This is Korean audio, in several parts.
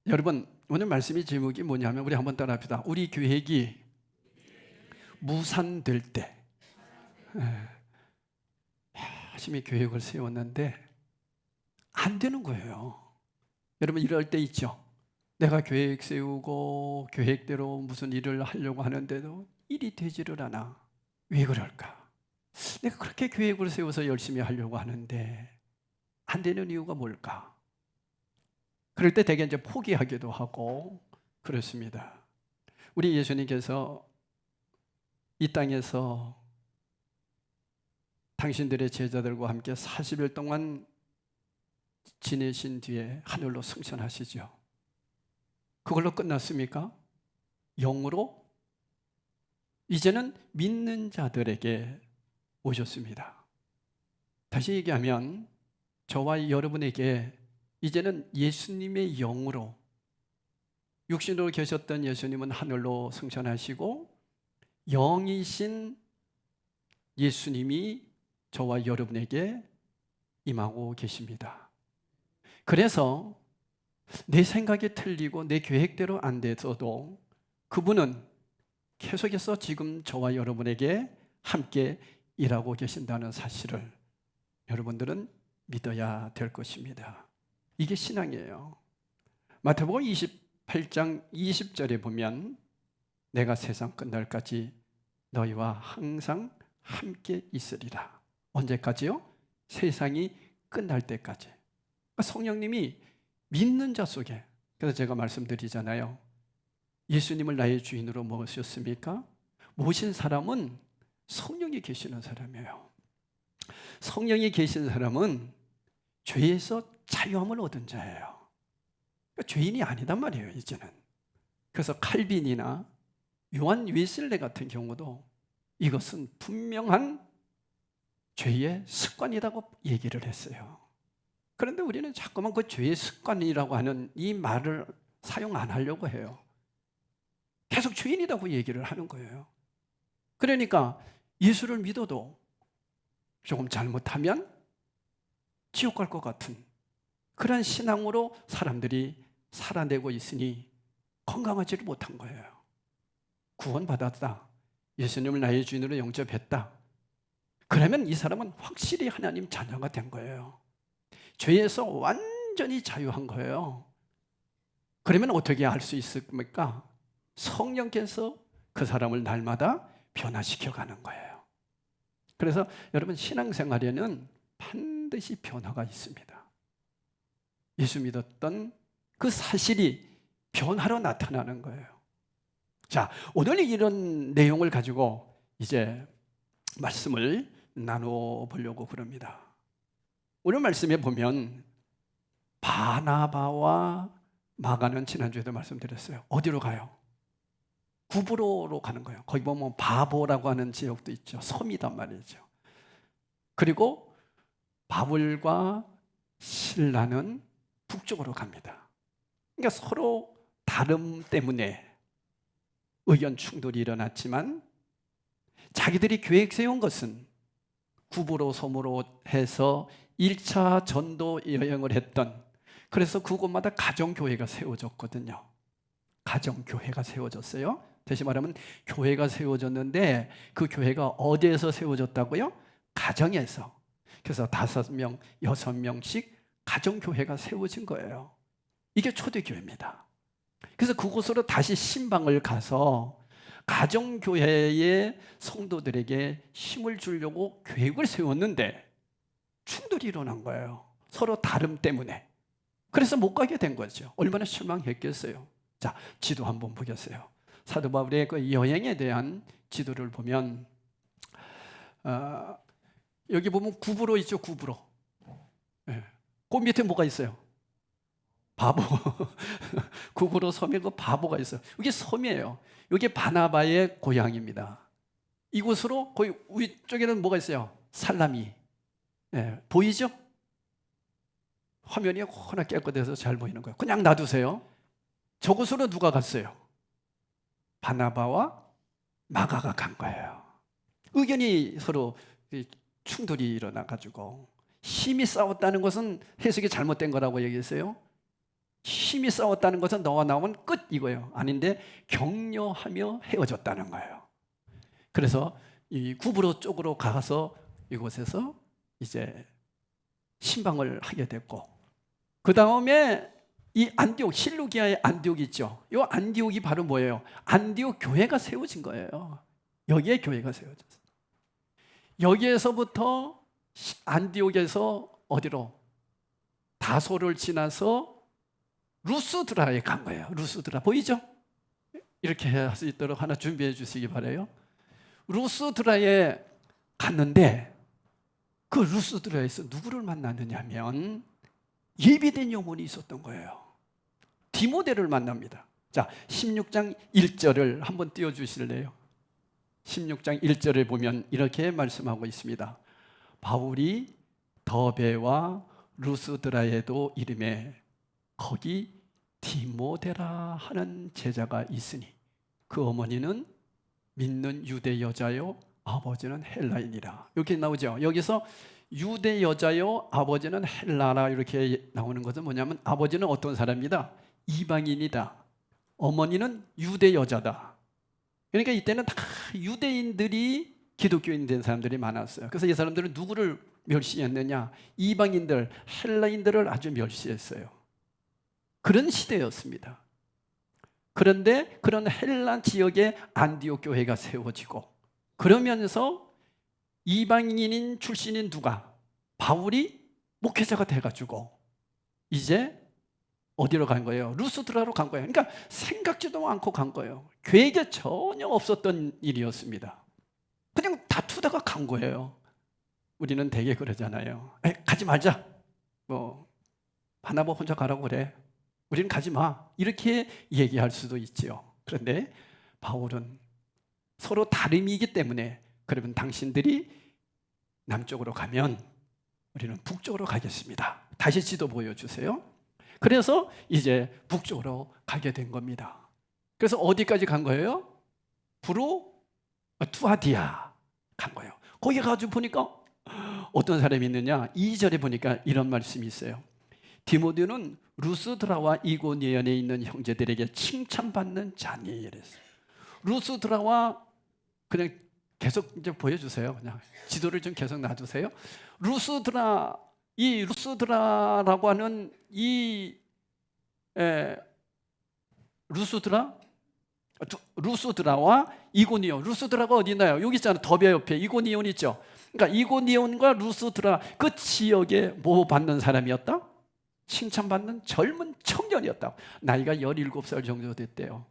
여러분, 오늘 말씀의 제목이 뭐냐면 우리 한번 따라합시다. 우리 계획이 무산될 때. 열심히 계획을 세웠는데 안 되는 거예요. 여러분, 이럴 때 있죠. 내가 계획 세우고 계획대로 무슨 일을 하려고 하는데도 일이 되지를 않아. 왜 그럴까? 내가 그렇게 계획을 세워서 열심히 하려고 하는데 안 되는 이유가 뭘까? 그럴 때 대개 이제 포기하기도 하고 그렇습니다. 우리 예수님께서 이 땅에서 당신들의 제자들과 함께 40일 동안 지내신 뒤에 하늘로 승천하시죠. 그걸로 끝났습니까? 영으로 이제는 믿는 자들에게 오셨습니다. 다시 얘기하면 저와 여러분에게 이제는 예수님의 영으로, 육신으로 계셨던 예수님은 하늘로 승천하시고 영이신 예수님이 저와 여러분에게 임하고 계십니다. 그래서 내 생각이 틀리고 내 계획대로 안 돼서도 그분은 계속해서 지금 저와 여러분에게 함께 일하고 계신다는 사실을 여러분들은 믿어야 될 것입니다. 이게 신앙이에요. 마태복음 28장 20절에 보면 내가 세상 끝날까지 너희와 항상 함께 있으리라. 언제까지요? 세상이 끝날 때까지. 성령님이 믿는 자 속에, 그래서 제가 말씀드리잖아요. 예수님을 나의 주인으로 모셨습니까? 모신 사람은 성령이 계시는 사람이에요. 성령이 계신 사람은 죄에서 자유함을 얻은 자예요. 그러니까 죄인이 아니단 말이에요, 이제는. 그래서 칼빈이나 요한 웨슬레 같은 경우도 이것은 분명한 죄의 습관이라고 얘기를 했어요. 그런데 우리는 자꾸만 그 죄의 습관이라고 하는 이 말을 사용 안 하려고 해요. 계속 죄인이라고 얘기를 하는 거예요. 그러니까 예수를 믿어도 조금 잘못하면 지옥 갈 것 같은 그런 신앙으로 사람들이 살아내고 있으니 건강하지를 못한 거예요. 구원받았다, 예수님을 나의 주인으로 영접했다, 그러면 이 사람은 확실히 하나님 자녀가 된 거예요. 죄에서 완전히 자유한 거예요. 그러면 어떻게 할 수 있습니까? 성령께서 그 사람을 날마다 변화시켜 가는 거예요. 그래서 여러분, 신앙생활에는 반드시 변화가 있습니다. 예수 믿었던 그 사실이 변화로 나타나는 거예요. 자, 오늘 이런 내용을 가지고 이제 말씀을 나눠보려고 그럽니다. 오늘 말씀에 보면 바나바와 마가는 지난주에도 말씀드렸어요. 어디로 가요? 구브로로 가는 거예요. 거기 보면 바보라고 하는 지역도 있죠. 섬이단 말이죠. 그리고 바울과 실라는 북쪽으로 갑니다. 그러니까 서로 다름 때문에 의견 충돌이 일어났지만 자기들이 계획 세운 것은 구브로 섬으로 해서 1차 전도 여행을 했던, 그래서 그곳마다 가정교회가 세워졌거든요. 가정교회가 세워졌어요. 다시 말하면 교회가 세워졌는데 그 교회가 어디에서 세워졌다고요? 가정에서. 그래서 5명, 6명씩 가정교회가 세워진 거예요. 이게 초대교회입니다. 그래서 그곳으로 다시 신방을 가서 가정교회의 성도들에게 힘을 주려고 계획을 세웠는데 충돌이 일어난 거예요. 서로 다름 때문에. 그래서 못 가게 된 거죠. 얼마나 실망했겠어요. 자, 지도 한번 보겠어요. 사도 바울의 그 여행에 대한 지도를 보면 여기 보면 구브로 있죠. 구브로. 네. 그 밑에 뭐가 있어요? 바보. 구브로 섬에 그 바보가 있어요. 이게 섬이에요. 이게 바나바의 고향입니다. 이곳으로 거기 위쪽에는 뭐가 있어요? 살라미. 네. 보이죠? 화면이 워낙 깨끗해서 잘 보이는 거예요. 그냥 놔두세요. 저곳으로 누가 갔어요? 바나바와 마가가 간 거예요. 의견이 서로 충돌이 일어나가지고 힘이 싸웠다는 것은 해석이 잘못된 거라고 얘기했어요. 심히 싸웠다는 것은 너와 나오면 끝 이거예요. 아닌데 격려하며 헤어졌다는 거예요. 그래서 이 구브로 쪽으로 가서 이곳에서 이제 신방을 하게 됐고, 그 다음에 이 안디옥, 실루기아의 안디옥 있죠. 이 안디옥이 바로 뭐예요? 안디옥 교회가 세워진 거예요. 여기에 교회가 세워졌어요. 여기에서부터 안디옥에서 어디로? 다소를 지나서 루스드라에 간 거예요. 루스드라 보이죠? 이렇게 할 수 있도록 하나 준비해 주시기 바라요. 루스드라에 갔는데 그 루스드라에서 누구를 만났느냐 하면 예비된 영혼이 있었던 거예요. 디모데를 만납니다. 자, 16장 1절을 한번 띄워주실래요? 16장 1절을 보면 이렇게 말씀하고 있습니다. 바울이 더베와 루스드라에도 이름에 거기 디모데라 하는 제자가 있으니 그 어머니는 믿는 유대 여자요 아버지는 헬라인이라. 이렇게 나오죠. 여기서 유대 여자요 아버지는 헬라라 이렇게 나오는 것은 뭐냐면 아버지는 어떤 사람이다? 이방인이다. 어머니는 유대 여자다. 그러니까 이때는 다 유대인들이 기독교인 된 사람들이 많았어요. 그래서 이 사람들은 누구를 멸시했느냐? 이방인들, 헬라인들을 아주 멸시했어요. 그런 시대였습니다. 그런데 그런 헬라 지역에 안디옥 교회가 세워지고, 그러면서 이방인인 출신인 누가? 바울이 목회자가 돼가지고 이제 어디로 간 거예요? 루스드라로 간 거예요. 그러니까 생각지도 않고 간 거예요. 계획에 전혀 없었던 일이었습니다. 그냥 다투다가 간 거예요. 우리는 되게 그러잖아요. 가지 말자. 바나바 혼자 가라고 그래. 우리는 가지 마. 이렇게 얘기할 수도 있지요. 그런데 바울은 서로 다름이기 때문에, 그러면 당신들이 남쪽으로 가면 우리는 북쪽으로 가겠습니다. 다시 지도 보여주세요. 그래서 이제 북쪽으로 가게 된 겁니다. 그래서 어디까지 간 거예요? 투아디아 간 거예요. 거기 가서 보니까 어떤 사람이 있느냐? 2절에 보니까 이런 말씀이 있어요. 디모데는 루스드라와 이고니온에 있는 형제들에게 칭찬받는 자니. 이랬어요. 루스드라와, 그냥 계속 이제 보여주세요. 그냥 지도를 좀 계속 놔두세요. 루스드라라고 하는 루스드라와 이고니온. 루스드라가 어디 있나요? 여기 있잖아요. 더베 옆에 이고니온 있죠. 그러니까 이고니온과 루스드라 그 지역에 뭐 받는 사람이었다? 칭찬받는 젊은 청년이었다. 나이가 17살 정도 됐대요.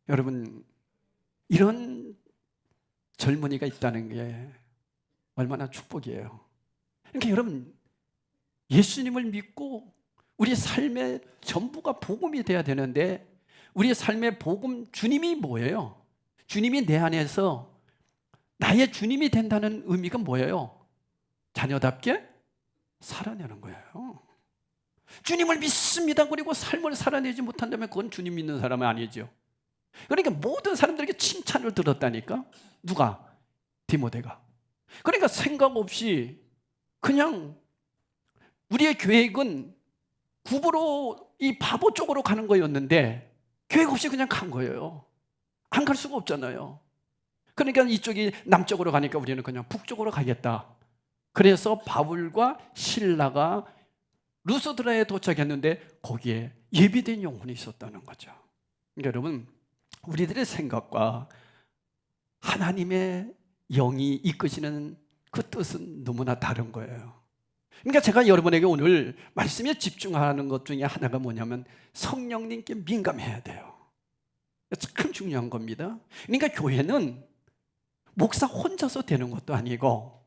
여러분, 이런 젊은이가 있다는 게 얼마나 축복이에요. 그러니까 여러분, 예수님을 믿고 우리 삶의 전부가 복음이 돼야 되는데, 우리의 삶의 복음, 주님이 뭐예요? 주님이 내 안에서 나의 주님이 된다는 의미가 뭐예요? 자녀답게 살아내는 거예요. 주님을 믿습니다. 그리고 삶을 살아내지 못한다면 그건 주님 믿는 사람은 아니죠. 그러니까 모든 사람들에게 칭찬을 들었다니까. 누가? 디모데가. 그러니까 생각 없이 그냥 우리의 계획은 구부로 이 바보 쪽으로 가는 거였는데 계획 없이 그냥 간 거예요. 안 갈 수가 없잖아요. 그러니까 이쪽이 남쪽으로 가니까 우리는 그냥 북쪽으로 가겠다. 그래서 바울과 실라가 루스드라에 도착했는데 거기에 예비된 영혼이 있었다는 거죠. 그러니까 여러분, 우리들의 생각과 하나님의 영이 이끄시는 그 뜻은 너무나 다른 거예요. 그러니까 제가 여러분에게 오늘 말씀에 집중하는 것 중에 하나가 뭐냐면 성령님께 민감해야 돼요. 참 중요한 겁니다. 그러니까 교회는 목사 혼자서 되는 것도 아니고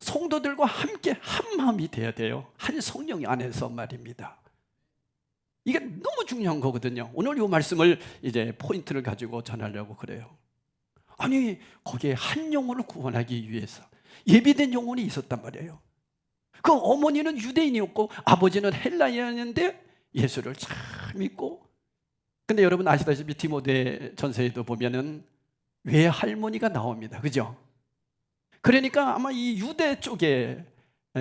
성도들과 함께 한 마음이 돼야 돼요. 한 성령 안에서 말입니다. 이게 너무 중요한 거거든요. 오늘 이 말씀을 이제 포인트를 가지고 전하려고 그래요. 아니, 거기에 한 영혼을 구원하기 위해서 예비된 영혼이 있었단 말이에요. 그 어머니는 유대인이었고 아버지는 헬라인이었는데 예수를 잘 믿고, 근데 여러분 아시다시피 디모데 전서에도 보면은 외할머니가 나옵니다. 그죠? 그러니까 아마 이 유대 쪽에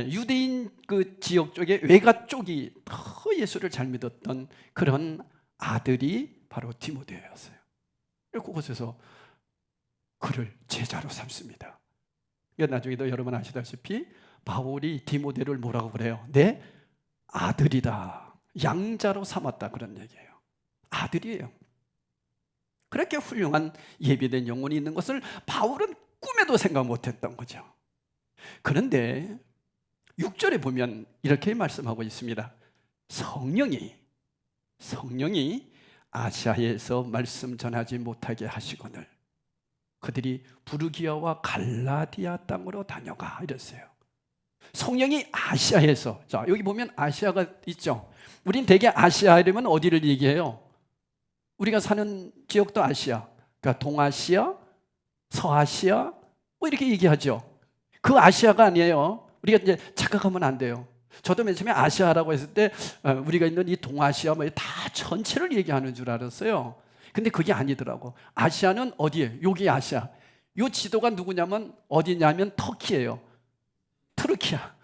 유대인 그 지역 쪽에 외가 쪽이 더 예수를 잘 믿었던 그런 아들이 바로 디모데였어요. 그곳에서 그를 제자로 삼습니다. 나중에도 여러분 아시다시피 바울이 디모데를 뭐라고 그래요? 내 아들이다, 양자로 삼았다, 그런 얘기예요. 아들이에요. 그렇게 훌륭한 예비된 영혼이 있는 것을 바울은 꿈에도 생각 못했던 거죠. 그런데 6절에 보면 이렇게 말씀하고 있습니다. 성령이 아시아에서 말씀 전하지 못하게 하시거늘 그들이 부르기아와 갈라디아 땅으로 다녀가, 이랬어요. 성령이 아시아에서, 자 여기 보면 아시아가 있죠. 우린 대개 아시아 이러면 어디를 얘기해요? 우리가 사는 지역도 아시아, 그러니까 동아시아, 서아시아 뭐 이렇게 얘기하죠. 그 아시아가 아니에요. 우리가 이제 착각하면 안 돼요. 저도 맨 처음에 아시아라고 했을 때 우리가 있는 이 동아시아 뭐 다 전체를 얘기하는 줄 알았어요. 근데 그게 아니더라고. 아시아는 어디에? 여기 아시아. 요 지도가 누구냐면 어디냐면 터키예요. 투르키아.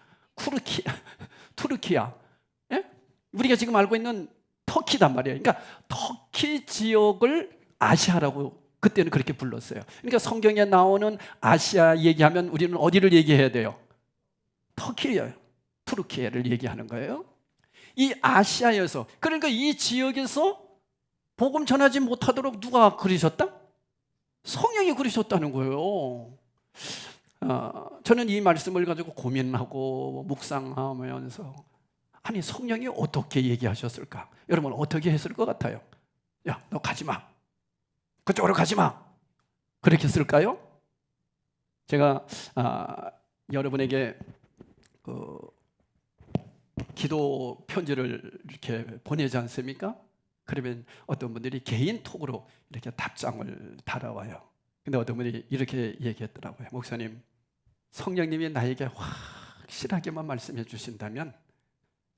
예? 우리가 지금 알고 있는 터키단 말이에요. 그러니까 터키 지역을 아시아라고 그때는 그렇게 불렀어요. 그러니까 성경에 나오는 아시아 얘기하면 우리는 어디를 얘기해야 돼요? 터키예요. 투르키예를 얘기하는 거예요. 이 아시아에서, 그러니까 이 지역에서 복음 전하지 못하도록 누가 그러셨다? 성령이 그러셨다는 거예요. 저는 이 말씀을 가지고 고민하고 묵상하면서 아니 성령이 어떻게 얘기하셨을까? 여러분 어떻게 했을 것 같아요? 야, 너 가지 마. 그쪽으로 가지 마. 그렇게 했을까요? 제가 여러분에게 기도 편지를 이렇게 보내지 않습니까? 그러면 어떤 분들이 개인 톡으로 이렇게 답장을 달아와요. 근데 어떤 분이 이렇게 얘기했더라고요. 목사님, 성령님이 나에게 확실하게만 말씀해 주신다면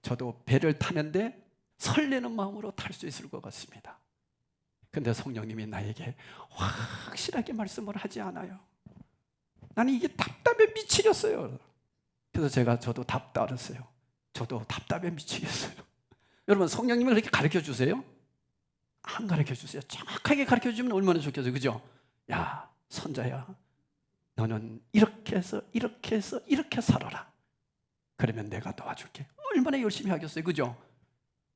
저도 배를 타는데 설레는 마음으로 탈 수 있을 것 같습니다. 근데 성령님이 나에게 확실하게 말씀을 하지 않아요. 나는 이게 답답해 미치겠어요. 그래서 저도 답 따랐어요. 저도 답답해 미치겠어요. 여러분 성령님이 그렇게 가르쳐 주세요? 안 가르쳐 주세요. 정확하게 가르쳐 주면 얼마나 좋겠어요. 그죠? 야, 선자야, 너는 이렇게 해서 이렇게 해서 이렇게 살아라. 그러면 내가 도와줄게. 얼마나 열심히 하겠어요. 그죠?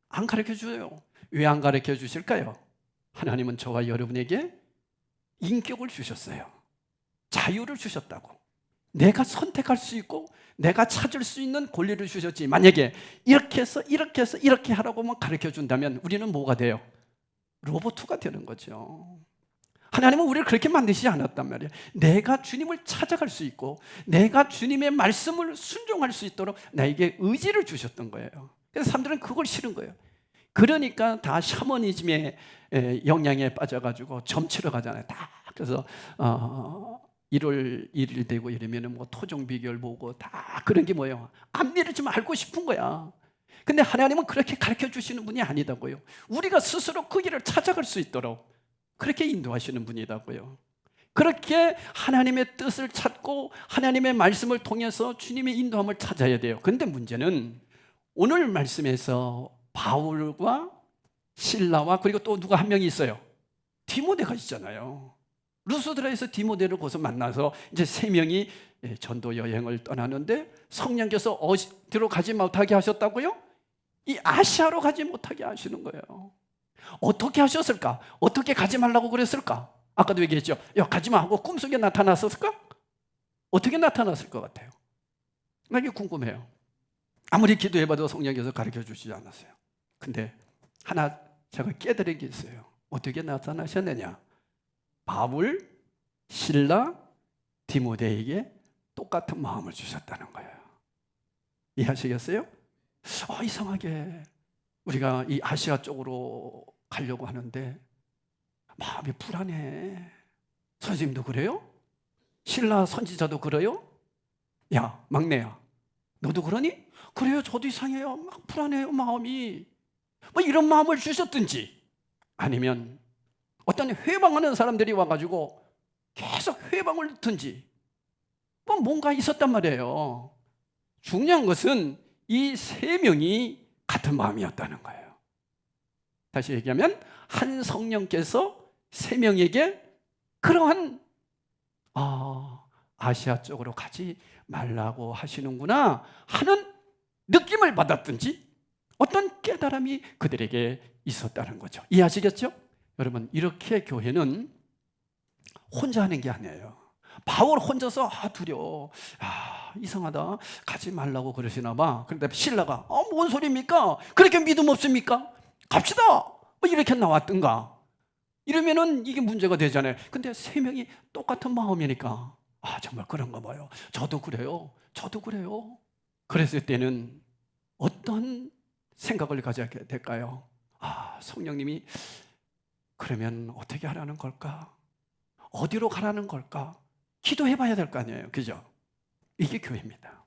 안 가르쳐 줘요. 왜 안 가르쳐 주실까요? 하나님은 저와 여러분에게 인격을 주셨어요. 자유를 주셨다고. 내가 선택할 수 있고 내가 찾을 수 있는 권리를 주셨지. 만약에 이렇게 해서 이렇게 해서 이렇게 하라고만 가르쳐 준다면 우리는 뭐가 돼요? 로봇가 되는 거죠. 하나님은 우리를 그렇게 만드시지 않았단 말이에요. 내가 주님을 찾아갈 수 있고 내가 주님의 말씀을 순종할 수 있도록 나에게 의지를 주셨던 거예요. 그래서 사람들은 그걸 싫은 거예요. 그러니까 다 샤머니즘의 영향에 빠져가지고 점치러 가잖아요. 다. 그래서 1월 1일 되고 이러면 뭐 토종 비결 보고 다 그런 게 뭐예요? 앞일을 좀 알고 싶은 거야. 근데 하나님은 그렇게 가르쳐 주시는 분이 아니다고요. 우리가 스스로 그 길을 찾아갈 수 있도록 그렇게 인도하시는 분이라고요. 그렇게 하나님의 뜻을 찾고 하나님의 말씀을 통해서 주님의 인도함을 찾아야 돼요. 그런데 문제는 오늘 말씀에서 바울과 실라와 그리고 또 누가 한 명이 있어요. 디모데가 있잖아요. 루스드라에서 디모데를 거기서 만나서 이제 세 명이 전도 여행을 떠나는데 성령께서 어디로 가지 못하게 하셨다고요? 이 아시아로 가지 못하게 하시는 거예요. 어떻게 하셨을까? 어떻게 가지 말라고 그랬을까? 아까도 얘기했죠. 야, 가지 마 하고 꿈속에 나타났을까? 어떻게 나타났을 것 같아요? 나 이게 궁금해요. 아무리 기도해봐도 성령께서 가르쳐 주시지 않았어요. 근데 하나 제가 깨달은 게 있어요. 어떻게 나타나셨느냐? 바울, 실라, 디모데에게 똑같은 마음을 주셨다는 거예요. 이해하시겠어요? 이상하게 우리가 이 아시아 쪽으로 가려고 하는데 마음이 불안해. 선생님도 그래요? 신라 선지자도 그래요? 야, 막내야, 너도 그러니? 그래요, 저도 이상해요. 막 불안해요, 마음이. 뭐 이런 마음을 주셨든지 아니면 어떤 회방하는 사람들이 와가지고 계속 회방을 듣든지 뭐 뭔가 있었단 말이에요. 중요한 것은 이 세 명이 같은 마음이었다는 거예요. 다시 얘기하면 한 성령께서 세 명에게 그러한 아시아 쪽으로 가지 말라고 하시는구나 하는 느낌을 받았든지 어떤 깨달음이 그들에게 있었다는 거죠. 이해하시겠죠? 여러분, 이렇게 교회는 혼자 하는 게 아니에요. 바울 혼자서 두려워, 이상하다, 가지 말라고 그러시나 봐. 그런데 신라가 뭔 소리입니까? 그렇게 믿음 없습니까? 갑시다, 뭐 이렇게 나왔던가. 이러면은 이게 문제가 되잖아요. 근데 세 명이 똑같은 마음이니까 정말 그런가 봐요. 저도 그래요. 저도 그래요. 그랬을 때는 어떤 생각을 가져야 될까요? 성령님이 그러면 어떻게 하라는 걸까? 어디로 가라는 걸까? 기도해 봐야 될 거 아니에요. 그죠? 이게 교회입니다.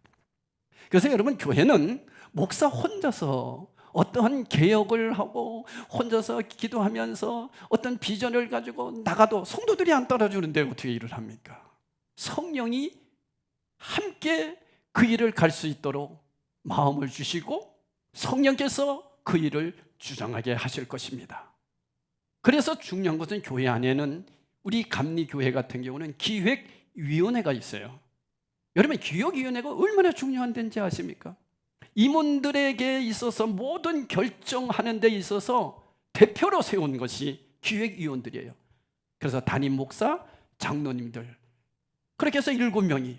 그래서 여러분, 교회는 목사 혼자서 어떠한 개혁을 하고 혼자서 기도하면서 어떤 비전을 가지고 나가도 성도들이 안 따라주는데 어떻게 일을 합니까? 성령이 함께 그 일을 갈 수 있도록 마음을 주시고 성령께서 그 일을 주장하게 하실 것입니다. 그래서 중요한 것은 교회 안에는 우리 감리교회 같은 경우는 기획위원회가 있어요. 여러분, 기획위원회가 얼마나 중요한 데인지 아십니까? 임원들에게 있어서 모든 결정하는 데 있어서 대표로 세운 것이 기획위원들이에요. 그래서 담임 목사, 장로님들, 그렇게 해서 7명이,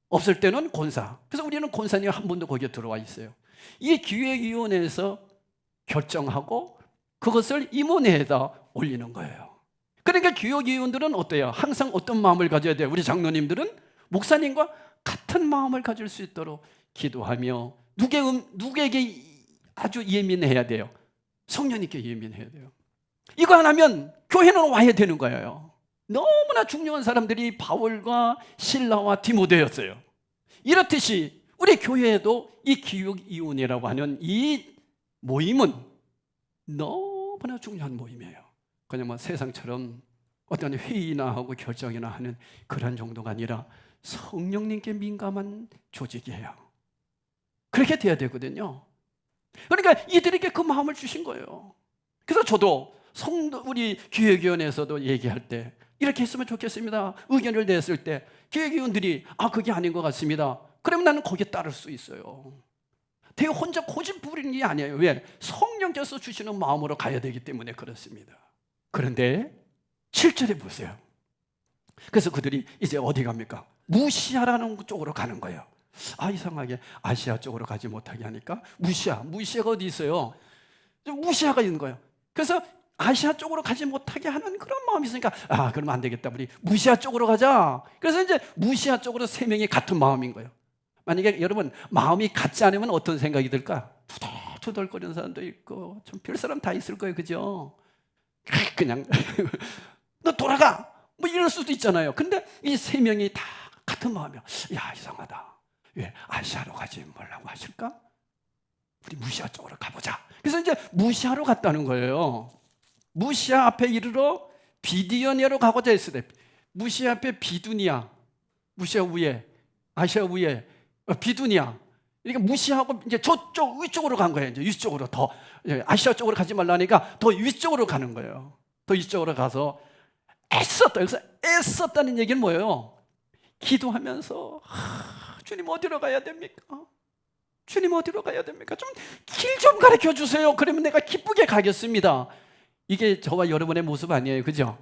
없을 때는 권사. 그래서 우리는 권사님 한 분도 거기에 들어와 있어요. 이 기획위원회에서 결정하고 그것을 임원회에다 올리는 거예요. 그러니까 기획위원들은 어때요? 항상 어떤 마음을 가져야 돼요? 우리 장로님들은 목사님과 같은 마음을 가질 수 있도록 기도하며 누구에게 아주 예민해야 돼요? 성령님께 예민해야 돼요. 이거 안 하면 교회는 와야 되는 거예요. 너무나 중요한 사람들이 바울과 실라와 디모데였어요. 이렇듯이 우리 교회에도 이 기획위원회라고 하는 이 모임은 너무나 중요한 모임이에요. 그냥 뭐 세상처럼 어떤 회의나 하고 결정이나 하는 그런 정도가 아니라 성령님께 민감한 조직이에요. 그렇게 돼야 되거든요. 그러니까 이들에게 그 마음을 주신 거예요. 그래서 저도 우리 기획위원회에서도 얘기할 때 이렇게 했으면 좋겠습니다, 의견을 냈을 때 기획위원들이 그게 아닌 것 같습니다, 그러면 나는 거기에 따를 수 있어요. 되게 혼자 고집 부리는 게 아니에요. 왜? 성령께서 주시는 마음으로 가야 되기 때문에 그렇습니다. 그런데 7절에 보세요. 그래서 그들이 이제 어디 갑니까? 무시아라는 쪽으로 가는 거예요. 이상하게 아시아 쪽으로 가지 못하게 하니까 무시아가 어디 있어요? 무시아가 있는 거예요. 그래서 아시아 쪽으로 가지 못하게 하는 그런 마음이 있으니까 그러면 안 되겠다, 우리 무시아 쪽으로 가자. 그래서 이제 무시아 쪽으로 세 명이 같은 마음인 거예요. 만약에 여러분 마음이 같지 않으면 어떤 생각이 들까? 투덜거리는 사람도 있고 좀 별 사람 다 있을 거예요. 그죠? 그냥 너 돌아가 뭐 이럴 수도 있잖아요. 근데 이 세 명이 다 같은 마음이야. 이상하다, 왜 아시아로 가지 말라고 하실까? 우리 무시아 쪽으로 가보자. 그래서 이제 무시아로 갔다는 거예요. 무시아 앞에 이르러 비디오니아로 가고자 했을 때, 무시아 앞에 비두니아, 무시아 위에, 아시아 위에 비두니아. 그러니까 무시하고 이제 저쪽 위쪽으로 간 거예요. 이제 위쪽으로, 더 아시아 쪽으로 가지 말라니까 더 위쪽으로 가는 거예요. 더 위쪽으로 가서 애썼다. 그래서 애썼다는 얘기는 뭐예요? 기도하면서 주님 어디로 가야 됩니까? 주님 어디로 가야 됩니까? 좀 길 좀 가르쳐 주세요. 그러면 내가 기쁘게 가겠습니다. 이게 저와 여러분의 모습 아니에요, 그죠?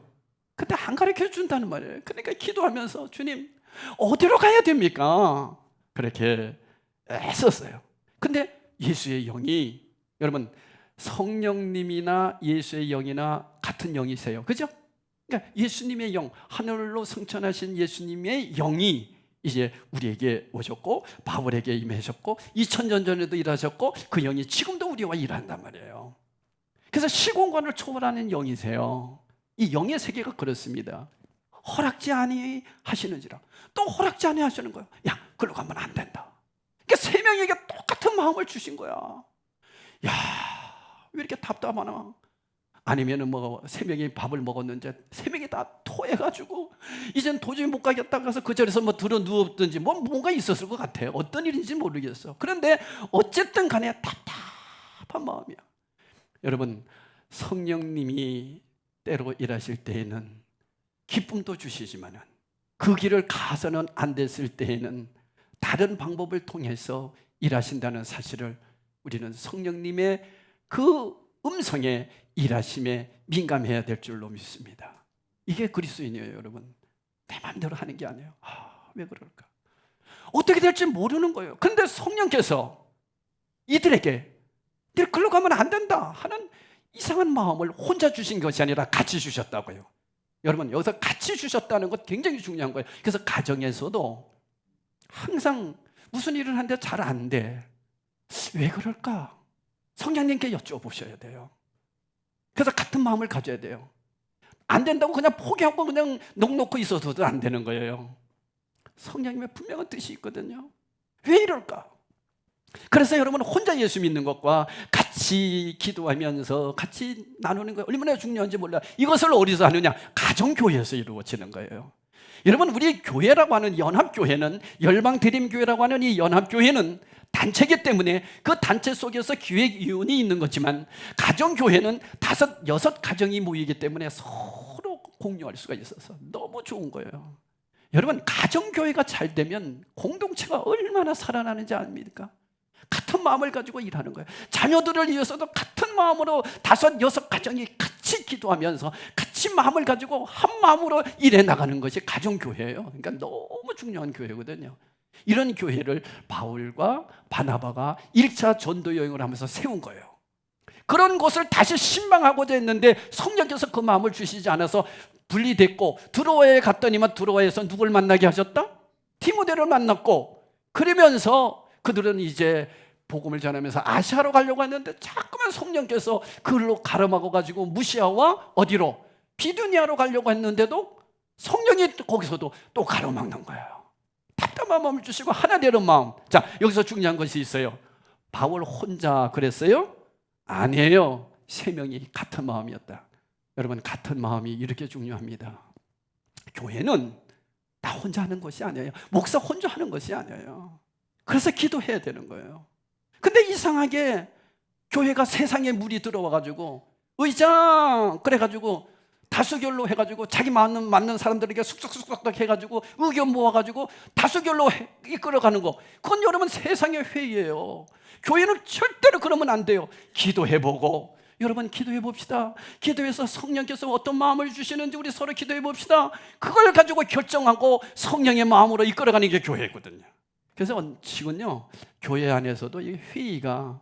근데 안 가르쳐 준다는 말이에요. 그러니까 기도하면서 주님 어디로 가야 됩니까? 그렇게 애썼어요. 근데 예수의 영이, 여러분 성령님이나 예수의 영이나 같은 영이세요, 그죠? 그러니까 예수님의 영, 하늘로 승천하신 예수님의 영이 이제 우리에게 오셨고 바울에게 임하셨고 2000년 전에도 일하셨고 그 영이 지금도 우리와 일한단 말이에요. 그래서 시공간을 초월하는 영이세요. 이 영의 세계가 그렇습니다. 허락지 아니 하시는지라 또 허락지 아니 하시는 거예요. 그걸로 가면 안 된다. 그러니까 세 명에게 똑같은 마음을 주신 거야. 왜 이렇게 답답하나? 아니면은 뭐 새벽에 밥을 먹었는데 새벽에 다 토해가지고 이젠 도저히 못 가겠다 그래서 그 자리에서 뭐 들어 누웠든지 뭔가 있었을 것 같아요. 어떤 일인지 모르겠어. 그런데 어쨌든 간에 답답한 마음이야. 여러분, 성령님이 때로 일하실 때에는 기쁨도 주시지만은 그 길을 가서는 안 됐을 때에는 다른 방법을 통해서 일하신다는 사실을 우리는 성령님의 그 음성에 일하심에 민감해야 될 줄로 믿습니다. 이게 그리스도인이에요, 여러분. 내 마음대로 하는 게 아니에요. 왜 그럴까? 어떻게 될지 모르는 거예요. 그런데 성령께서 이들에게 늘 글로 가면 안 된다 하는 이상한 마음을 혼자 주신 것이 아니라 같이 주셨다고요. 여러분, 여기서 같이 주셨다는 것 굉장히 중요한 거예요. 그래서 가정에서도 항상 무슨 일을 하는데 잘 안 돼. 왜 그럴까? 성령님께 여쭤보셔야 돼요. 그래서 같은 마음을 가져야 돼요. 안 된다고 그냥 포기하고 그냥 넋놓고 있어서도 안 되는 거예요. 성령님의 분명한 뜻이 있거든요. 왜 이럴까? 그래서 여러분, 혼자 예수 믿는 것과 같이 기도하면서 같이 나누는 거 얼마나 중요한지 몰라요. 이것을 어디서 하느냐? 가정교회에서 이루어지는 거예요. 여러분, 우리 교회라고 하는 연합교회는, 열방대림교회라고 하는 이 연합교회는 단체이기 때문에 그 단체 속에서 기획위원이 있는 거지만, 가정교회는 5, 6 가정이 모이기 때문에 서로 공유할 수가 있어서 너무 좋은 거예요. 여러분, 가정교회가 잘 되면 공동체가 얼마나 살아나는지 압니까? 같은 마음을 가지고 일하는 거예요. 자녀들을 위해서도 같은 마음으로 5, 6 가정이 같이 기도하면서 같이 마음을 가지고 한 마음으로 일해 나가는 것이 가정교회예요. 그러니까 너무 중요한 교회거든요. 이런 교회를 바울과 바나바가 1차 전도 여행을 하면서 세운 거예요. 그런 곳을 다시 신방하고자 했는데 성령께서 그 마음을 주시지 않아서 분리됐고, 드로아에 갔더니만 드로아에서 누굴 만나게 하셨다? 디모데를 만났고, 그러면서 그들은 이제 복음을 전하면서 아시아로 가려고 했는데 자꾸만 성령께서 그걸로 가름하고 가지고 무시아와 어디로? 비두니아로 가려고 했는데도 성령이 거기서도 또 가로막는 거예요. 답답한 마음을 주시고 하나 되는 마음. 자, 여기서 중요한 것이 있어요. 바울 혼자 그랬어요? 아니에요. 3명이 같은 마음이었다. 여러분, 같은 마음이 이렇게 중요합니다. 교회는 나 혼자 하는 것이 아니에요. 목사 혼자 하는 것이 아니에요. 그래서 기도해야 되는 거예요. 근데 이상하게 교회가 세상에 물이 들어와가지고 의장 그래가지고 다수결로 해가지고 자기 맞는 사람들에게 쑥쑥쑥쑥 해가지고 의견 모아가지고 다수결로 이끌어가는 거, 그건 여러분 세상의 회의예요. 교회는 절대로 그러면 안 돼요. 기도해보고, 여러분 기도해 봅시다. 기도해서 성령께서 어떤 마음을 주시는지 우리 서로 기도해 봅시다. 그걸 가지고 결정하고 성령의 마음으로 이끌어가는 게 교회거든요. 그래서 지금요, 교회 안에서도 이 회의가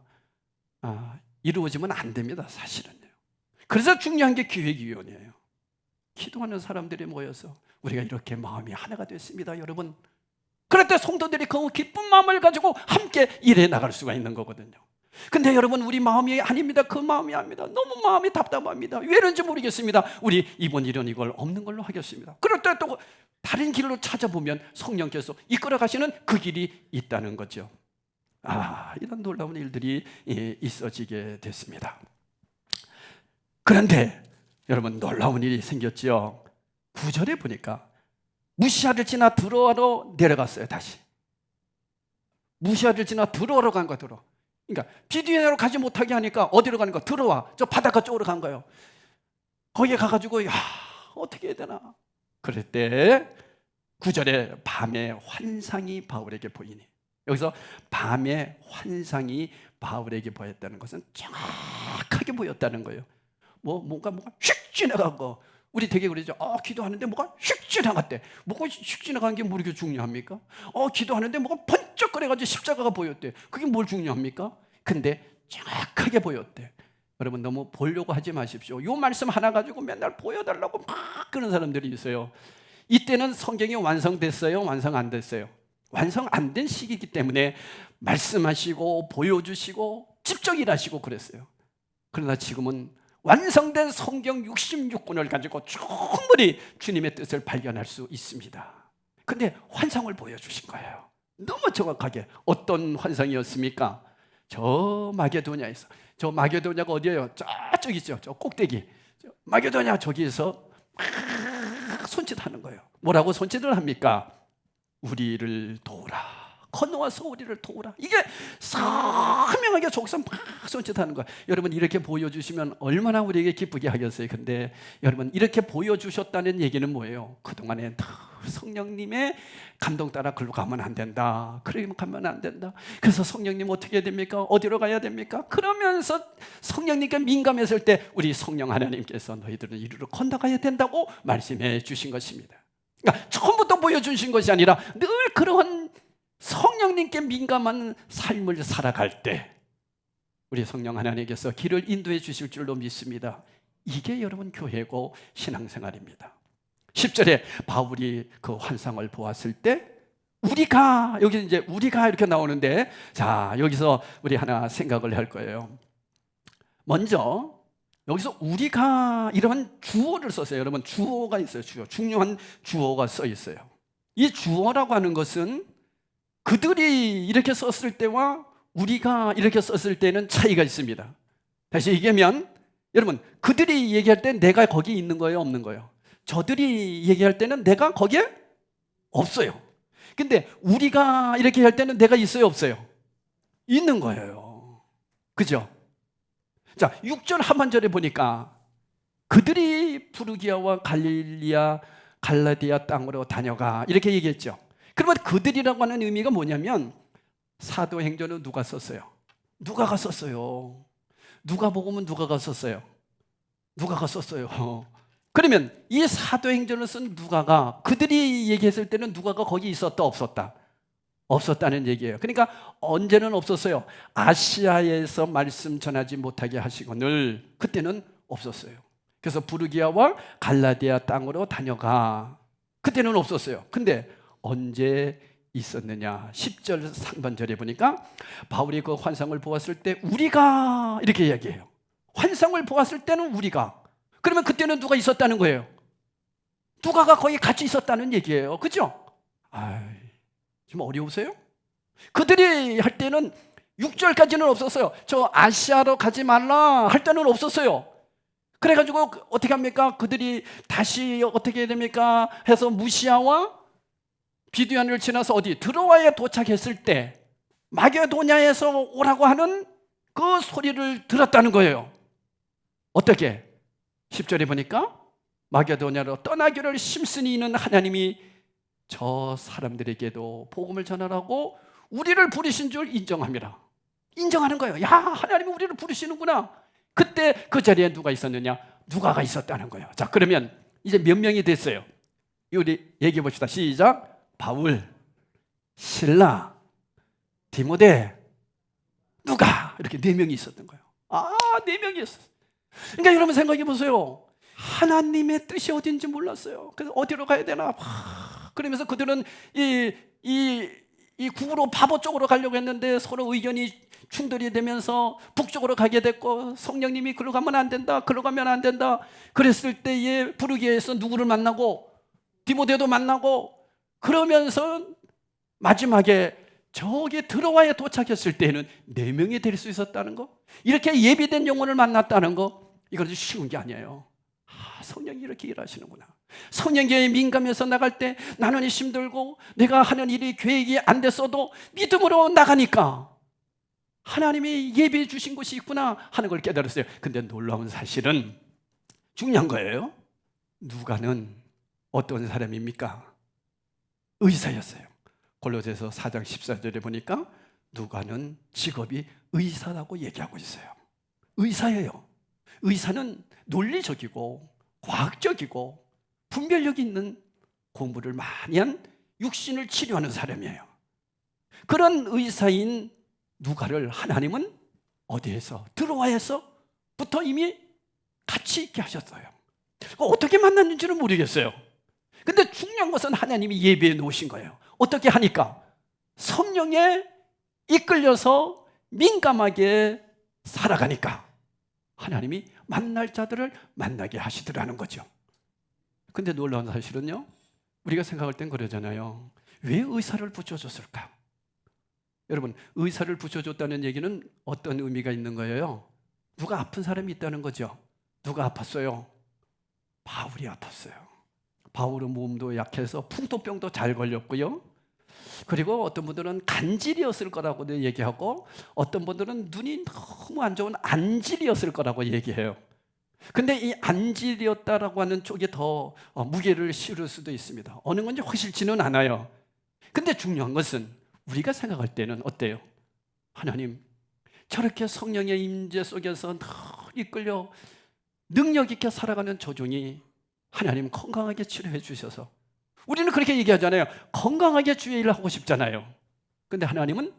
이루어지면 안 됩니다, 사실은요. 그래서 중요한 게 기획위원회예요. 기도하는 사람들이 모여서 우리가 이렇게 마음이 하나가 됐습니다, 여러분. 그럴 때 성도들이 그 기쁜 마음을 가지고 함께 일해 나갈 수가 있는 거거든요. 근데 여러분, 우리 마음이 아닙니다. 그 마음이 아닙니다. 너무 마음이 답답합니다. 왜 이런지 모르겠습니다. 우리 이번 일은 이걸 없는 걸로 하겠습니다. 그럴 때 또 다른 길로 찾아보면 성령께서 이끌어 가시는 그 길이 있다는 거죠. 이런 놀라운 일들이 있어지게 됐습니다. 그런데 여러분, 놀라운 일이 생겼죠. 9절에 보니까 무시아를 지나 드로아로 내려갔어요. 다시 무시아를 지나 드로아로 간 거야. 드로아. 그러니까 비두니아로 가지 못하게 하니까 어디로 가는 거야? 드로아, 저 바닷가 쪽으로 간 거예요. 거기에 가가지고 어떻게 해야 되나? 그럴 때 9절에 밤에 환상이 바울에게 보이니, 여기서 밤에 환상이 바울에게 보였다는 것은 정확하게 보였다는 거예요. 뭔가 휙 지나간 거. 우리 되게 그러죠. 기도하는데 뭐가 휙 지나갔대. 뭐가 휙 지나간 게 뭐 이렇게 중요합니까? 기도하는데 뭐가 번쩍거려가지고 십자가가 보였대. 그게 뭘 중요합니까? 근데 정확하게 보였대. 여러분, 너무 보려고 하지 마십시오. 이 말씀 하나 가지고 맨날 보여달라고 막 그런 사람들이 있어요. 이때는 성경이 완성됐어요? 완성 안 됐어요? 완성 안 된 시기이기 때문에 말씀하시고 보여주시고 직접 일하시고 그랬어요. 그러나 지금은 완성된 성경 66권을 가지고 충분히 주님의 뜻을 발견할 수 있습니다. 근데 환상을 보여주신 거예요. 너무 정확하게. 어떤 환상이었습니까? 저 마게도냐에서 저 마게도냐가 어디예요? 저쪽 있죠. 저 꼭대기. 마게도냐 저기에서 막 손짓하는 거예요. 뭐라고 손짓을 합니까? 우리를 도우라. 건너와서 우리를 도우라. 이게 선명하게 족성 막 손짓하는 거예요. 여러분 이렇게 보여주시면 얼마나 우리에게 기쁘게 하겠어요. 근데 여러분 이렇게 보여주셨다는 얘기는 뭐예요? 그동안에 성령님의 감동 따라 글로 가면 안 된다. 그러면 가면 안 된다. 그래서 성령님 어떻게 해야 됩니까? 어디로 가야 됩니까? 그러면서 성령님께 민감했을 때 우리 성령 하나님께서 너희들은 이리로 건너가야 된다고 말씀해 주신 것입니다. 그러니까 처음부터 보여주신 것이 아니라 늘 그러한 성령님께 민감한 삶을 살아갈 때 우리 성령 하나님께서 길을 인도해 주실 줄로 믿습니다. 이게 여러분 교회고 신앙생활입니다. 10절에 바울이 그 환상을 보았을 때 우리가, 여기 이제 우리가 이렇게 나오는데, 자 여기서 우리 하나 생각을 할 거예요. 먼저 여기서 우리가 이런 주어를 썼어요. 여러분 주어가 있어요. 주어, 중요한 주어가 써 있어요. 이 주어라고 하는 것은 그들이 이렇게 썼을 때와 우리가 이렇게 썼을 때는 차이가 있습니다. 다시 얘기하면 여러분 그들이 얘기할 때 내가 거기 있는 거예요, 없는 거예요? 저들이 얘기할 때는 내가 거기에 없어요. 근데 우리가 이렇게 할 때는 내가 있어요, 없어요? 있는 거예요. 그죠? 자, 6절 하반절에 보니까 그들이 부르기아와 갈릴리아 갈라디아 땅으로 다녀가 이렇게 얘기했죠. 그러면 그들이라고 하는 의미가 뭐냐면 사도행전은 누가 썼어요? 누가가 썼어요. 누가복음은 누가가 썼어요. 누가가 썼어요. 그러면 이 사도행전을 쓴 누가가 그들이 얘기했을 때는 누가가 거기 있었다 없었다? 없었다는 얘기예요. 그러니까 언제는 없었어요? 아시아에서 말씀 전하지 못하게 하시거늘 그때는 없었어요. 그래서 부르기아와 갈라디아 땅으로 다녀가 그때는 없었어요. 근데 언제 있었느냐? 10절 상반절에 보니까 바울이 그 환상을 보았을 때 우리가 이렇게 이야기해요. 환상을 보았을 때는 우리가. 그러면 그때는 누가 있었다는 거예요? 누가가 거기 같이 있었다는 얘기예요. 그죠? 좀 어려우세요? 그들이 할 때는 6절까지는 없었어요. 저 아시아로 가지 말라 할 때는 없었어요. 그래가지고 어떻게 합니까? 그들이 다시 어떻게 됩니까? 해서 무시아와 비두안을 지나서 어디 드로아에 도착했을 때 마게도냐에서 오라고 하는 그 소리를 들었다는 거예요. 어떻게? 10절에 보니까 마게도냐로 떠나기를 심쓰니 이는 하나님이 저 사람들에게도 복음을 전하라고 우리를 부르신 줄 인정합니다. 인정하는 거예요. 야, 하나님이 우리를 부르시는구나. 그때 그 자리에 누가 있었느냐? 누가가 있었다는 거예요. 자, 그러면 이제 몇 명이 됐어요? 우리 얘기해 봅시다. 시작. 바울, 실라, 디모데, 누가 이렇게 4명이 있었던 거예요. 4명이 있었어요. 그러니까 여러분 생각해 보세요. 하나님의 뜻이 어딘지 몰랐어요. 그래서 어디로 가야 되나? 그러면서 그들은 이 국으로 바보 쪽으로 가려고 했는데 서로 의견이 충돌이 되면서 북쪽으로 가게 됐고 성령님이 글로 가면 안 된다, 글로 가면 안 된다. 그랬을 때에 부르기에서 누구를 만나고 디모데도 만나고 그러면서 마지막에 저기 드로아에 도착했을 때는 4명이 될 수 있었다는 거, 이렇게 예비된 영혼을 만났다는 거, 이건 쉬운 게 아니에요. 성령이 이렇게 일하시는구나. 성령계에 민감해서 나갈 때 나는 힘들고 내가 하는 일이 계획이 안 됐어도 믿음으로 나가니까 하나님이 예비해 주신 곳이 있구나 하는 걸 깨달았어요. 근데 놀라운 사실은 중요한 거예요. 누가는 어떤 사람입니까? 의사였어요. 골로새서 4장 14절에 보니까 누가는 직업이 의사라고 얘기하고 있어요. 의사예요. 의사는 논리적이고 과학적이고 분별력 있는 공부를 많이 한 육신을 치료하는 사람이에요. 그런 의사인 누가를 하나님은 어디에서? 드로아에서부터 이미 같이 있게 하셨어요. 어떻게 만났는지는 모르겠어요. 근데 중요한 것은 하나님이 예비해 놓으신 거예요. 어떻게 하니까? 성령에 이끌려서 민감하게 살아가니까 하나님이 만날 자들을 만나게 하시더라는 거죠. 근데 놀라운 사실은요, 우리가 생각할 땐 그러잖아요. 왜 의사를 붙여줬을까? 여러분, 의사를 붙여줬다는 얘기는 어떤 의미가 있는 거예요? 누가 아픈 사람이 있다는 거죠. 누가 아팠어요? 바울이 아팠어요. 바울은 몸도 약해서 풍토병도 잘 걸렸고요. 그리고 어떤 분들은 간질이었을 거라고도 얘기하고 어떤 분들은 눈이 너무 안 좋은 안질이었을 거라고 얘기해요. 근데 이 안질이었다라고 하는 쪽에 더 무게를 실을 수도 있습니다. 어느 건지 확실치는 않아요. 근데 중요한 것은 우리가 생각할 때는 어때요? 하나님, 저렇게 성령의 임재 속에서 늘 이끌려 능력 있게 살아가는 조종이 하나님 건강하게 치료해 주셔서, 우리는 그렇게 얘기하잖아요. 건강하게 주의 일을 하고 싶잖아요. 근데 하나님은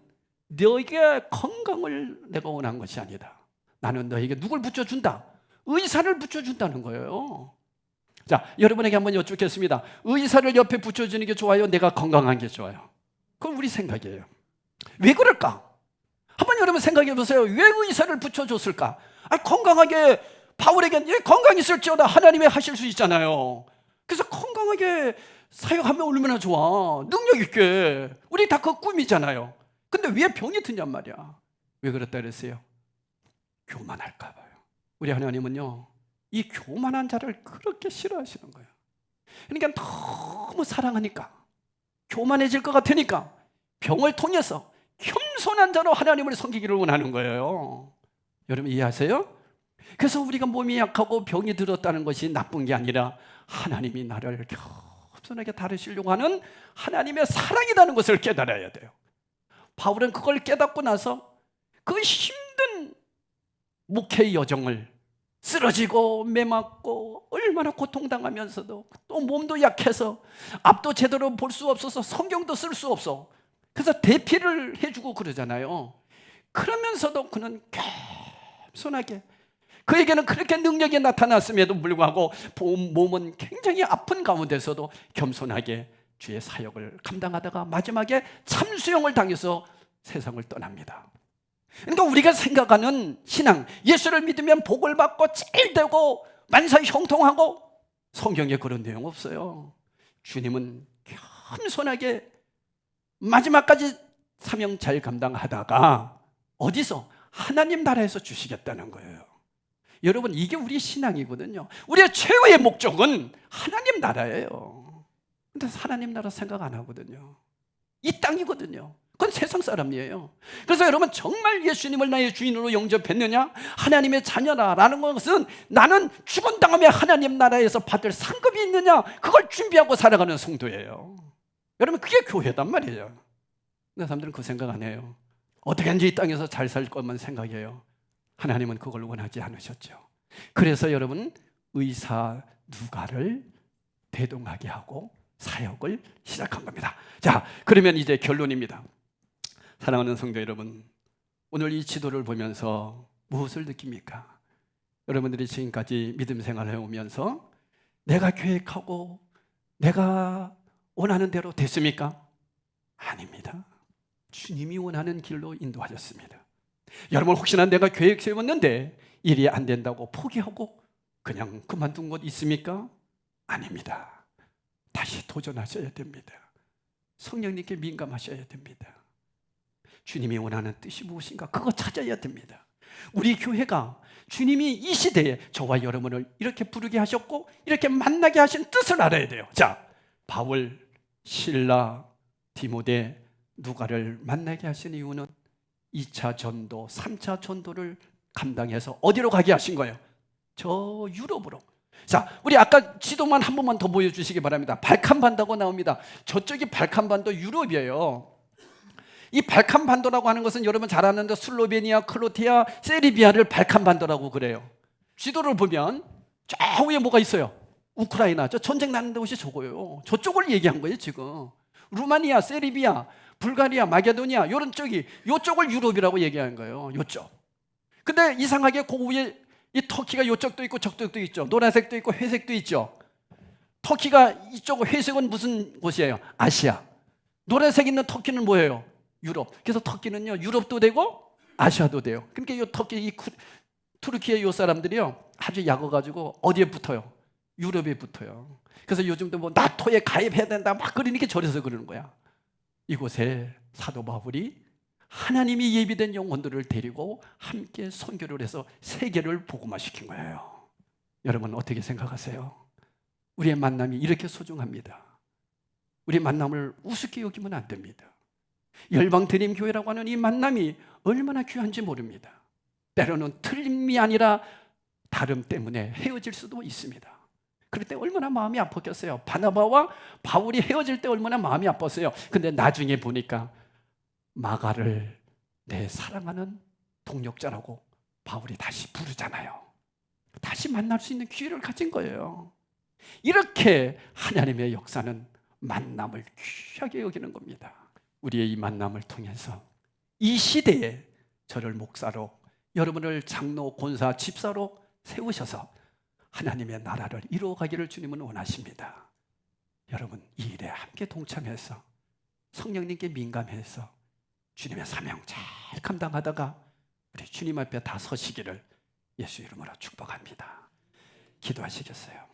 너에게 건강을 내가 원한 것이 아니다. 나는 너에게 누굴 붙여준다? 의사를 붙여준다는 거예요. 자, 여러분에게 한번 여쭙겠습니다. 의사를 옆에 붙여주는 게 좋아요? 내가 건강한 게 좋아요? 그건 우리 생각이에요. 왜 그럴까? 한번 여러분 생각해 보세요. 왜 의사를 붙여줬을까? 건강하게, 바울에겐 건강했을지어다 하나님이 하실 수 있잖아요. 그래서 건강하게 사역하면 얼마나 좋아. 능력 있게. 우리 다 그 꿈이잖아요. 근데 왜 병이 드냔 말이야. 왜 그랬다 그랬어요? 교만할까 봐요. 우리 하나님은요, 이 교만한 자를 그렇게 싫어하시는 거예요. 그러니까 너무 사랑하니까, 교만해질 것 같으니까 병을 통해서 겸손한 자로 하나님을 섬기기를 원하는 거예요. 여러분 이해하세요? 그래서 우리가 몸이 약하고 병이 들었다는 것이 나쁜 게 아니라 하나님이 나를 겸손하게 다루시려고 하는 하나님의 사랑이라는 것을 깨달아야 돼요. 바울은 그걸 깨닫고 나서 그 힘든 목회의 여정을, 쓰러지고 매맞고 얼마나 고통당하면서도 또 몸도 약해서 앞도 제대로 볼 수 없어서 성경도 쓸 수 없어. 그래서 대피를 해주고 그러잖아요. 그러면서도 그는 겸손하게, 그에게는 그렇게 능력이 나타났음에도 불구하고 몸은 굉장히 아픈 가운데서도 겸손하게 주의 사역을 감당하다가 마지막에 참수형을 당해서 세상을 떠납니다. 그러니까 우리가 생각하는 신앙, 예수를 믿으면 복을 받고 찔되고 만사 형통하고, 성경에 그런 내용 없어요. 주님은 겸손하게 마지막까지 사명 잘 감당하다가 어디서? 하나님 나라에서 주시겠다는 거예요. 여러분, 이게 우리 신앙이거든요. 우리의 최후의 목적은 하나님 나라예요. 근데 하나님 나라 생각 안 하거든요. 이 땅이거든요. 그건 세상 사람이에요. 그래서 여러분, 정말 예수님을 나의 주인으로 영접했느냐? 하나님의 자녀라라는 것은 나는 죽은 다음에 하나님 나라에서 받을 상급이 있느냐? 그걸 준비하고 살아가는 성도예요. 여러분, 그게 교회단 말이에요. 근데 사람들은 그 생각 안 해요. 어떻게든지 이 땅에서 잘 살 것만 생각해요. 하나님은 그걸 원하지 않으셨죠. 그래서 여러분, 의사 누가를 대동하게 하고 사역을 시작한 겁니다. 자, 그러면 이제 결론입니다. 사랑하는 성도 여러분, 오늘 이 지도를 보면서 무엇을 느낍니까? 여러분들이 지금까지 믿음 생활을 해오면서 내가 계획하고 내가 원하는 대로 됐습니까? 아닙니다. 주님이 원하는 길로 인도하셨습니다. 여러분, 혹시나 내가 계획 세웠는데 일이 안 된다고 포기하고 그냥 그만둔 곳 있습니까? 아닙니다. 다시 도전하셔야 됩니다. 성령님께 민감하셔야 됩니다. 주님이 원하는 뜻이 무엇인가? 그거 찾아야 됩니다. 우리 교회가 주님이 이 시대에 저와 여러분을 이렇게 부르게 하셨고 이렇게 만나게 하신 뜻을 알아야 돼요. 자, 바울, 실라, 디모데, 누가를 만나게 하신 이유는 2차 전도, 3차 전도를 감당해서 어디로 가게 하신 거예요? 저 유럽으로. 자, 우리 아까 지도만 한 번만 더 보여주시기 바랍니다. 발칸반도가 나옵니다. 저쪽이 발칸반도 유럽이에요. 이 발칸반도라고 하는 것은 여러분 잘 아는데 슬로베니아, 크로티아, 세르비아를 발칸반도라고 그래요. 지도를 보면 저 위에 뭐가 있어요? 우크라이나, 저 전쟁 나는 곳이 저거예요. 저쪽을 얘기한 거예요 지금. 루마니아, 세르비아, 불가리아, 마게도니아 이런 쪽이, 이쪽을 유럽이라고 얘기하는 거예요. 이쪽. 근데 이상하게 그 위에 이 터키가 이쪽도 있고 저쪽도 있죠. 노란색도 있고 회색도 있죠. 터키가 이쪽, 회색은 무슨 곳이에요? 아시아. 노란색 있는 터키는 뭐예요? 유럽. 그래서 터키는요 유럽도 되고 아시아도 돼요. 그러니까 이 터키, 이 투르키의 이 사람들이요 아주 약어가지고 어디에 붙어요? 유럽에 붙어요. 그래서 요즘도 뭐 나토에 가입해야 된다 막 그러니까 저래서 그러는 거야. 이곳에 사도 바울이 하나님이 예비된 영혼들을 데리고 함께 선교를 해서 세계를 복음화시킨 거예요. 여러분 어떻게 생각하세요? 우리의 만남이 이렇게 소중합니다. 우리 만남을 우습게 여기면 안 됩니다. 열방 드림 교회라고 하는 이 만남이 얼마나 귀한지 모릅니다. 때로는 틀림이 아니라 다름 때문에 헤어질 수도 있습니다. 그럴 때 얼마나 마음이 아팠겠어요. 바나바와 바울이 헤어질 때 얼마나 마음이 아팠어요. 근데 나중에 보니까 마가를 내 사랑하는 동역자라고 바울이 다시 부르잖아요. 다시 만날 수 있는 기회를 가진 거예요. 이렇게 하나님의 역사는 만남을 귀하게 여기는 겁니다. 우리의 이 만남을 통해서 이 시대에 저를 목사로, 여러분을 장로, 권사, 집사로 세우셔서 하나님의 나라를 이루어가기를 주님은 원하십니다. 여러분 이 일에 함께 동참해서 성령님께 민감해서 주님의 사명 잘 감당하다가 우리 주님 앞에 다 서시기를 예수 이름으로 축복합니다. 기도하시겠어요?